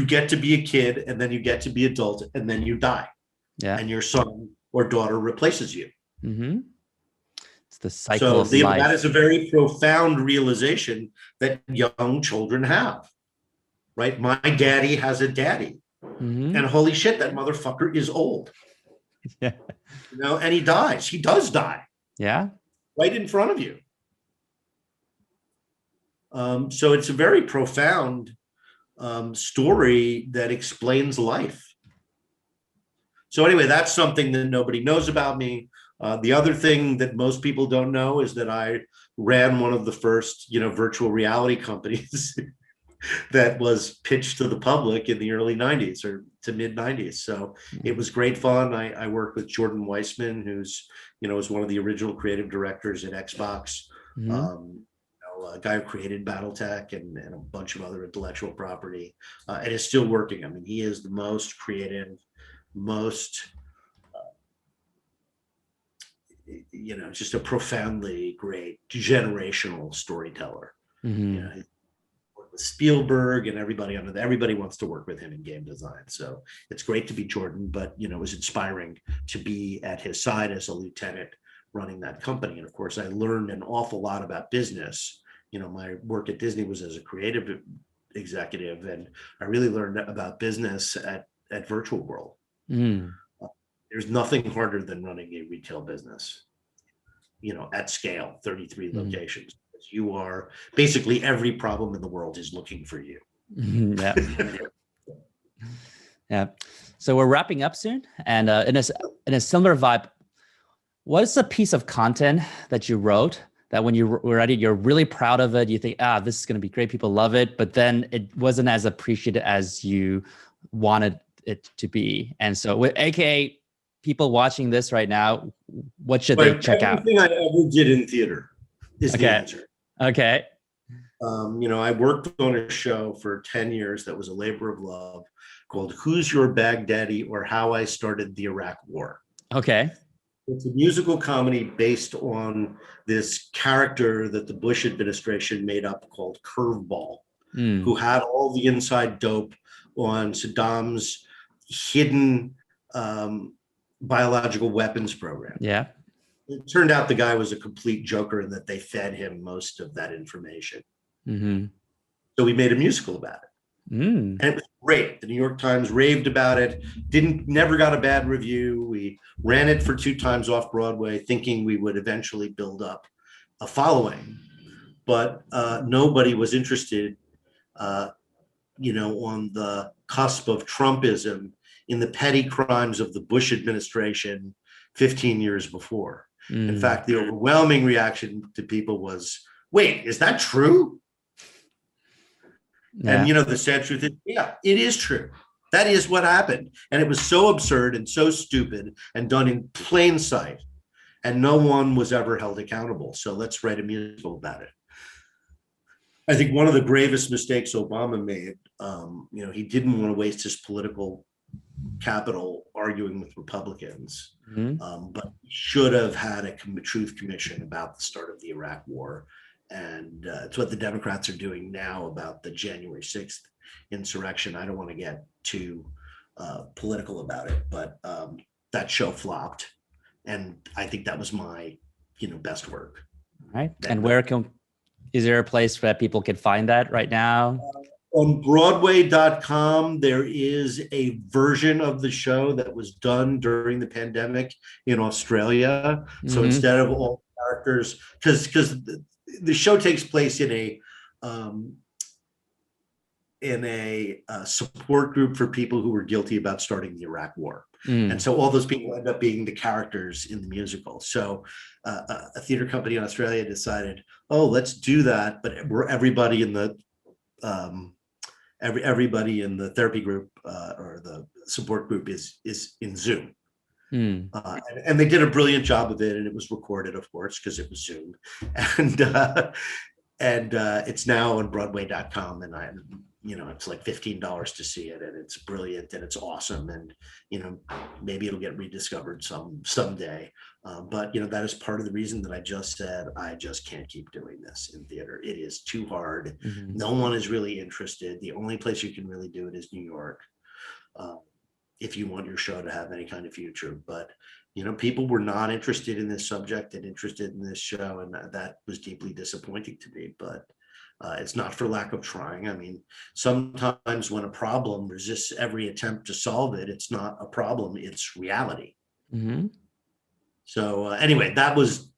get to be a kid, and then you get to be adult, and then you die. Yeah. And your son or daughter replaces you. It's the cycle of life. That is a very profound realization that young children have, right? My daddy has a daddy, and holy shit, that motherfucker is old. Yeah. And he dies. He does die. Yeah. Right in front of you. So it's a very profound story that explains life. So anyway, that's something that nobody knows about me. The other thing that most people don't know is that I ran one of the first, virtual reality companies that was pitched to the public in the early 90s or to mid 90s. So it was great fun. I worked with Jordan Weissman, who's, was one of the original creative directors at Xbox. A guy who created BattleTech and a bunch of other intellectual property, and is still working. I mean, he is the most creative, most, just a profoundly great generational storyteller. With Spielberg and everybody wants to work with him in game design. So it's great to be Jordan, but, it was inspiring to be at his side as a lieutenant running that company. And of course, I learned an awful lot about business. My work at Disney was as a creative executive, and I really learned about business at Virtual World. There's nothing harder than running a retail business, at scale, 33 locations. You are basically, every problem in the world is looking for you. Yeah. Yeah. So we're wrapping up soon, and in a similar vibe, what is a piece of content that you wrote that when you read it, you're really proud of it? You think, this is going to be great. People love it, but then it wasn't as appreciated as you wanted it to be. And so, AKA people watching this right now, what should they check out? Everything I ever did in theater is the answer. Okay. I worked on a show for 10 years that was a labor of love called Who's Your Baghdadi, or How I Started the Iraq War. Okay. It's a musical comedy based on this character that the Bush administration made up called Curveball, who had all the inside dope on Saddam's hidden biological weapons program. Yeah. It turned out the guy was a complete joker and that they fed him most of that information. So we made a musical about it. And it was great. The New York Times raved about it. Never got a bad review. We ran it for 2 times off Broadway, thinking we would eventually build up a following. But nobody was interested, on the cusp of Trumpism, in the petty crimes of the Bush administration 15 years before. In fact, the overwhelming reaction to people was, wait, is that true? Yeah. And, the sad truth is, yeah, it is true. That is what happened. And it was so absurd and so stupid and done in plain sight. And no one was ever held accountable. So let's write a musical about it. I think one of the gravest mistakes Obama made, he didn't want to waste his political capital arguing with Republicans, but he should have had a truth commission about the start of the Iraq War. And it's what the Democrats are doing now about the January 6th insurrection. I don't want to get too political about it, but that show flopped. And I think that was my, best work. All right. And is there a place that people can find that right now? On Broadway.com, there is a version of the show that was done during the pandemic in Australia. So instead of all characters, because the show takes place in in a support group for people who were guilty about starting the Iraq War. And so all those people end up being the characters in the musical. So a theater company in Australia decided, oh, let's do that, but everybody in the everybody in the therapy group or the support group is in Zoom. And they did a brilliant job of it, and it was recorded, of course, because it was Zoom. And it's now on Broadway.com, and it's like $15 to see it, and it's brilliant and it's awesome, and maybe it'll get rediscovered someday. But that is part of the reason that I just said I just can't keep doing this in theater. It is too hard. No one is really interested. The only place you can really do it is New York, if you want your show to have any kind of future. But people were not interested in this subject and interested in this show, and that was deeply disappointing to me. But it's not for lack of trying. I mean, sometimes when a problem resists every attempt to solve it, it's not a problem, it's reality. So anyway, that was,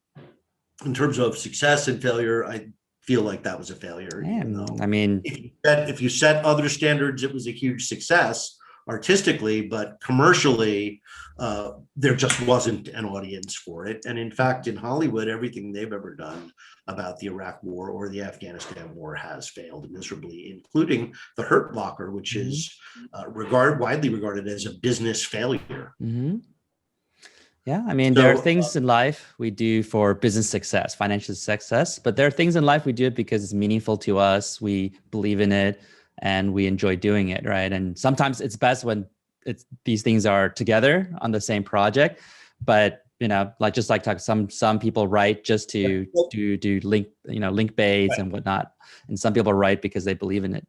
in terms of success and failure, I feel like that was a failure. I mean, if you set other standards, it was a huge success artistically, but commercially, there just wasn't an audience for it. And in fact, in Hollywood, everything they've ever done about the Iraq War or the Afghanistan War has failed miserably, including The Hurt Locker, which is widely regarded as a business failure. Yeah, I mean, there are things in life we do for business success, financial success, but there are things in life we do it because it's meaningful to us, we believe in it, and we enjoy doing it, right? And sometimes it's best when these things are together on the same project. But some people write just to do link baits and whatnot, and some people write because they believe in it.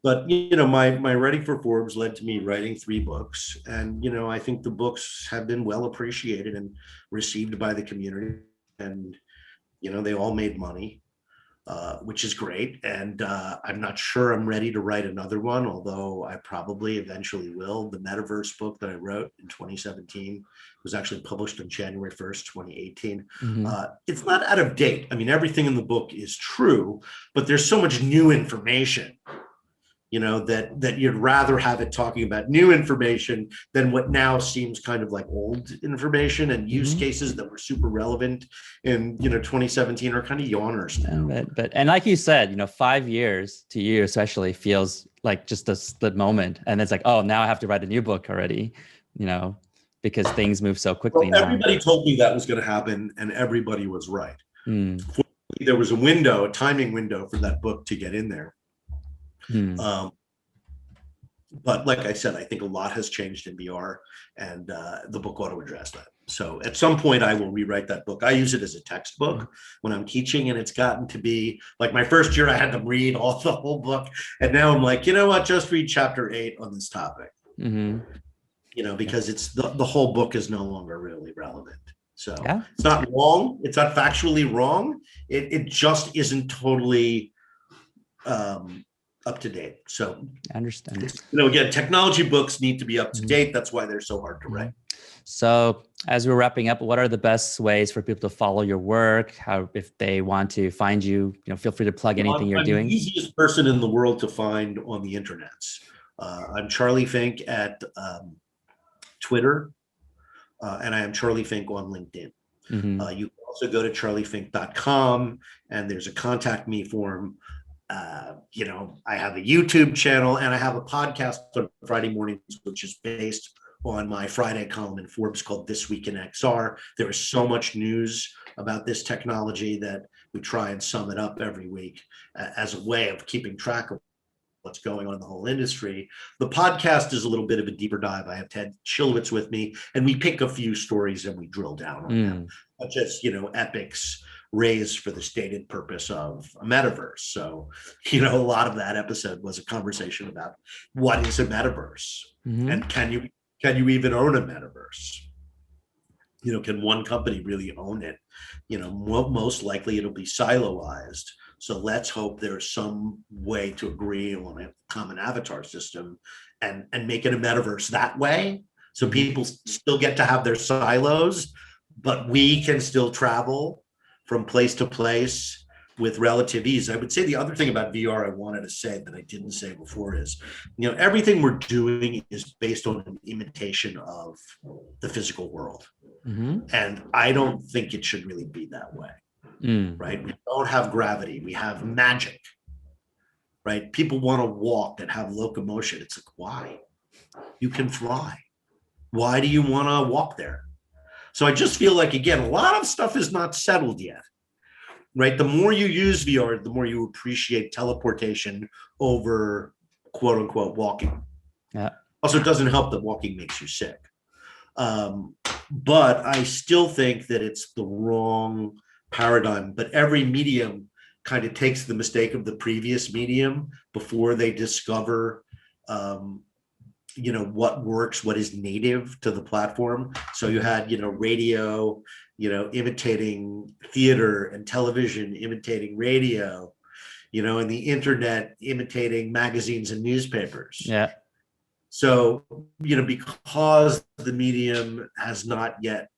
But my writing for Forbes led to me writing 3 books, and I think the books have been well appreciated and received by the community, and they all made money. Which is great. And I'm not sure I'm ready to write another one, although I probably eventually will. The Metaverse book that I wrote in 2017 was actually published on January 1st, 2018. It's not out of date. I mean, everything in the book is true, but there's so much new information, that you'd rather have it talking about new information than what now seems kind of like old information, and use cases that were super relevant in 2017 are kind of yawners now. But like you said, 5 years to you especially feels like just a split moment, and it's like, oh, now I have to write a new book already, because things move so quickly. Well, everybody told me that was going to happen, and everybody was right. There was a timing window for that book to get in there. But like I said, I think a lot has changed in VR, and the book ought to address that. So at some point I will rewrite that book. I use it as a textbook when I'm teaching, and it's gotten to be like, my first year I had to read the whole book, and now I'm like, just read chapter 8 on this topic. Because it's the whole book is no longer really relevant. So It's not wrong. It's not factually wrong. It just isn't totally up to date. So I understand. Again, technology books need to be up to date. That's why they're so hard to write. So as we're wrapping up, what are the best ways for people to follow your work? How, if they want to find you, feel free to plug anything you're doing. I'm the easiest person in the world to find on the internet. I'm Charlie Fink at Twitter, and I am Charlie Fink on LinkedIn. You can also go to charliefink.com, and there's a contact me form. I have a YouTube channel, and I have a podcast on Friday mornings, which is based on my Friday column in Forbes called This Week in XR. There is so much news about this technology that we try and sum it up every week as a way of keeping track of what's going on in the whole industry. The podcast is a little bit of a deeper dive. I have Ted Chilowitz with me, and we pick a few stories and we drill down on them, such as, epics raised for the stated purpose of a metaverse. So, a lot of that episode was a conversation about what is a metaverse, and can you even own a metaverse? Can one company really own it? Most likely it'll be siloized. So let's hope there's some way to agree on a common avatar system and make it a metaverse that way. So people still get to have their silos, but we can still travel from place to place with relative ease. I would say the other thing about VR I wanted to say that I didn't say before is, everything we're doing is based on an imitation of the physical world. And I don't think it should really be that way, right? We don't have gravity, we have magic, right? People want to walk and have locomotion. It's like, why? You can fly. Why do you want to walk there? So I just feel like, again, a lot of stuff is not settled yet, right? The more you use VR, the more you appreciate teleportation over quote unquote walking. Yeah. Also, it doesn't help that walking makes you sick. But I still think that it's the wrong paradigm. But every medium kind of takes the mistake of the previous medium before they discover what works, what is native to the platform. So you had, radio, imitating theater, and television imitating radio, and the internet imitating magazines and newspapers. Yeah. So, because the medium has not yet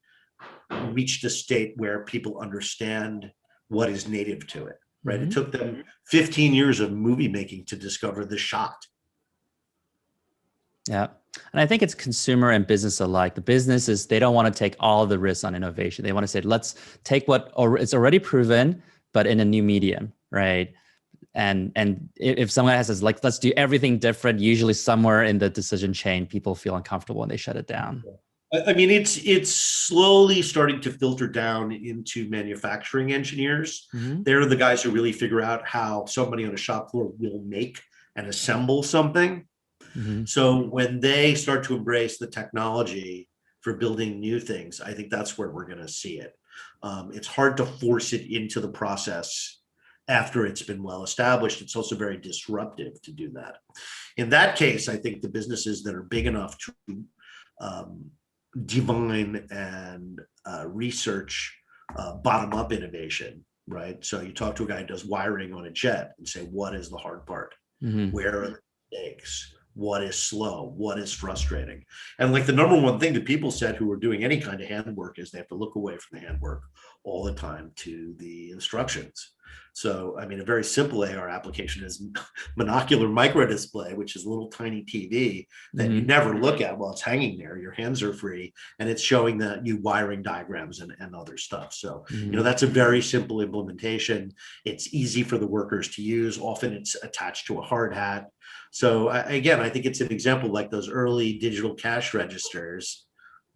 reached a state where people understand what is native to it, right? It took them 15 years of movie making to discover the shot. Yeah. And I think it's consumer and business alike. The businesses, they don't want to take all the risks on innovation. They want to say, let's take what it's already proven, but in a new medium, right? And if someone says, like, let's do everything different, usually somewhere in the decision chain, people feel uncomfortable and they shut it down. I mean, it's slowly starting to filter down into manufacturing engineers. They're the guys who really figure out how somebody on a shop floor will make and assemble something. So when they start to embrace the technology for building new things, I think that's where we're going to see it. It's hard to force it into the process after it's been well established. It's also very disruptive to do that. In that case, I think the businesses that are big enough to divine and research bottom-up innovation, right? So you talk to a guy who does wiring on a jet and say, what is the hard part? Where are the mistakes? What is slow? What is frustrating? And like the number one thing that people said who are doing any kind of handwork is they have to look away from the handwork all the time to the instructions. So, I mean, a very simple AR application is Monocular micro display, which is a little tiny TV that you never look at while it's hanging there. Your hands are free, and it's showing you wiring diagrams and other stuff. So, that's a very simple implementation. It's easy for the workers to use. Often it's attached to a hard hat. So again, I think it's an example like those early digital cash registers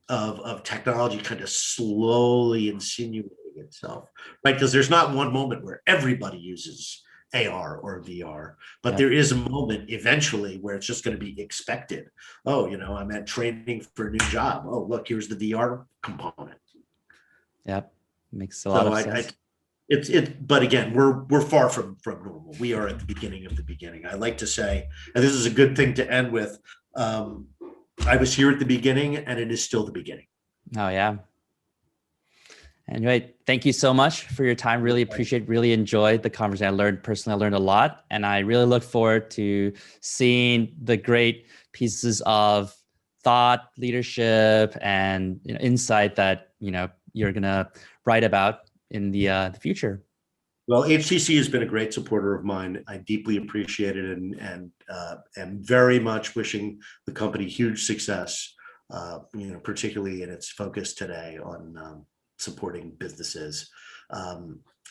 of technology kind of slowly insinuating itself, right? Because there's not one moment where everybody uses AR or VR, but there is a moment eventually where it's just going to be expected. Oh, I'm at training for a new job. Oh, look, here's the VR component. Yep, makes a lot of sense. But again, we're far from normal. We are at the beginning of the beginning. I like to say, and this is a good thing to end with, I was here at the beginning and it is still the beginning. Oh yeah. Anyway, thank you so much for your time. Really enjoyed the conversation. I learned a lot, and I really look forward to seeing the great pieces of thought, leadership, and insight that you're gonna write about in the future. Well, HTC has been a great supporter of mine. I deeply appreciate it, and am very much wishing the company huge success. Particularly in its focus today on supporting businesses.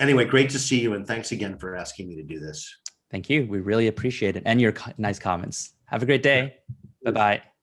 Anyway, great to see you, and thanks again for asking me to do this. Thank you. We really appreciate it, and your nice comments. Have a great day. Bye-bye.